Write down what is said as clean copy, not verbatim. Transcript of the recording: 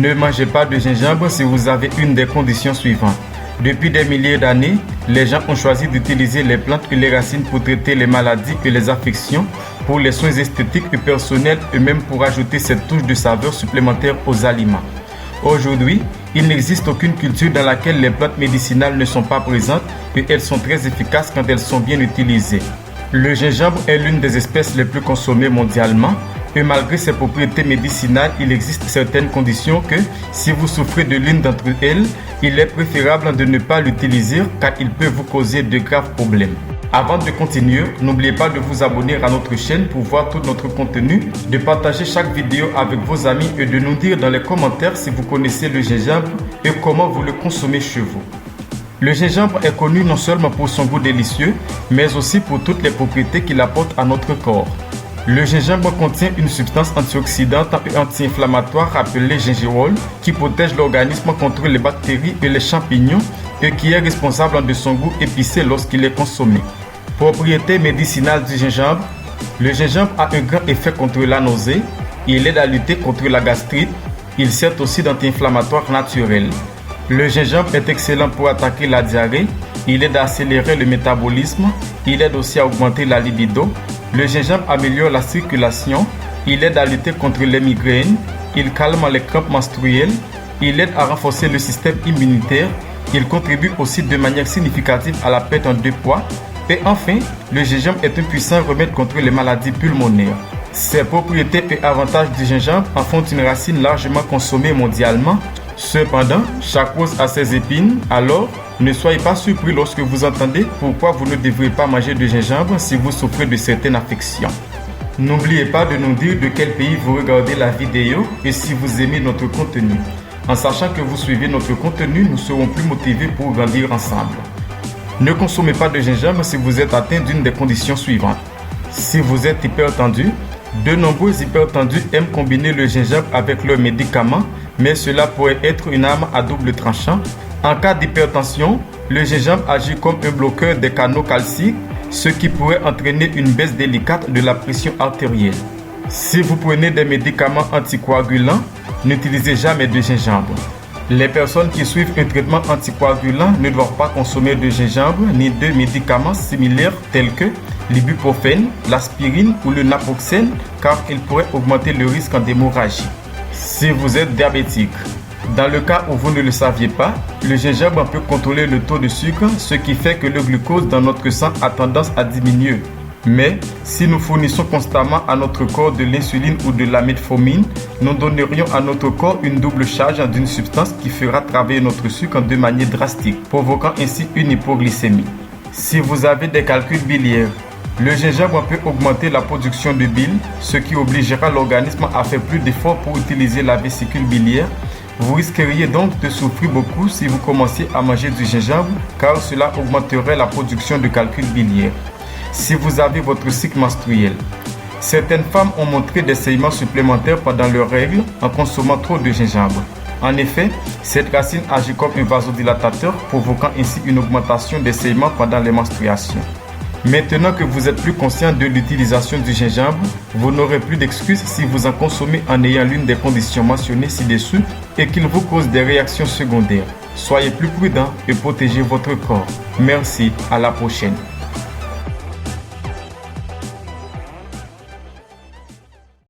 Ne mangez pas de gingembre si vous avez une des conditions suivantes. Depuis des milliers d'années, les gens ont choisi d'utiliser les plantes et les racines pour traiter les maladies et les affections, pour les soins esthétiques et personnels et même pour ajouter cette touche de saveur supplémentaire aux aliments. Aujourd'hui, il n'existe aucune culture dans laquelle les plantes médicinales ne sont pas présentes et elles sont très efficaces quand elles sont bien utilisées. Le gingembre est l'une des espèces les plus consommées mondialement et malgré ses propriétés médicinales, il existe certaines conditions que, si vous souffrez de l'une d'entre elles, il est préférable de ne pas l'utiliser car il peut vous causer de graves problèmes. Avant de continuer, n'oubliez pas de vous abonner à notre chaîne pour voir tout notre contenu, de partager chaque vidéo avec vos amis et de nous dire dans les commentaires si vous connaissez le gingembre et comment vous le consommez chez vous. Le gingembre est connu non seulement pour son goût délicieux, mais aussi pour toutes les propriétés qu'il apporte à notre corps. Le gingembre contient une substance antioxydante et anti-inflammatoire appelée gingerol qui protège l'organisme contre les bactéries et les champignons et qui est responsable de son goût épicé lorsqu'il est consommé. Propriétés médicinales du gingembre. Le gingembre a un grand effet contre la nausée, il aide à lutter contre la gastrite, il sert aussi d'anti-inflammatoire naturel. Le gingembre est excellent pour attaquer la diarrhée, il aide à accélérer le métabolisme, il aide aussi à augmenter la libido. Le gingembre améliore la circulation, il aide à lutter contre les migraines, il calme les crampes menstruelles, il aide à renforcer le système immunitaire, il contribue aussi de manière significative à la perte de poids et enfin, le gingembre est un puissant remède contre les maladies pulmonaires. Ces propriétés et avantages du gingembre en font une racine largement consommée mondialement. Cependant, chaque rose a ses épines, alors ne soyez pas surpris lorsque vous entendez pourquoi vous ne devrez pas manger de gingembre si vous souffrez de certaines affections. N'oubliez pas de nous dire de quel pays vous regardez la vidéo et si vous aimez notre contenu. En sachant que vous suivez notre contenu, nous serons plus motivés pour grandir ensemble. Ne consommez pas de gingembre si vous êtes atteint d'une des conditions suivantes. Si vous êtes hypertendu, de nombreux hypertendus aiment combiner le gingembre avec leurs médicaments, mais cela pourrait être une arme à double tranchant. En cas d'hypertension, le gingembre agit comme un bloqueur des canaux calciques, ce qui pourrait entraîner une baisse délicate de la pression artérielle. Si vous prenez des médicaments anticoagulants, n'utilisez jamais de gingembre. Les personnes qui suivent un traitement anticoagulant ne doivent pas consommer de gingembre ni de médicaments similaires tels que l'ibuprofène, l'aspirine ou le naproxène car ils pourraient augmenter le risque d'hémorragie. Si vous êtes diabétique, dans le cas où vous ne le saviez pas, le gingembre peut contrôler le taux de sucre, ce qui fait que le glucose dans notre sang a tendance à diminuer. Mais si nous fournissons constamment à notre corps de l'insuline ou de la metformine, nous donnerions à notre corps une double charge d'une substance qui fera travailler notre sucre de manière drastique, provoquant ainsi une hypoglycémie. Si vous avez des calculs biliaires, le gingembre peut augmenter la production de bile, ce qui obligera l'organisme à faire plus d'efforts pour utiliser la vésicule biliaire. Vous risqueriez donc de souffrir beaucoup si vous commenciez à manger du gingembre, car cela augmenterait la production de calculs biliaires. Si vous avez votre cycle menstruel, certaines femmes ont montré des saignements supplémentaires pendant leurs règles en consommant trop de gingembre. En effet, cette racine agit comme un vasodilatateur, provoquant ainsi une augmentation des saignements pendant les menstruations. Maintenant que vous êtes plus conscient de l'utilisation du gingembre, vous n'aurez plus d'excuses si vous en consommez en ayant l'une des conditions mentionnées ci-dessous et qu'il vous cause des réactions secondaires. Soyez plus prudent et protégez votre corps. Merci, à la prochaine.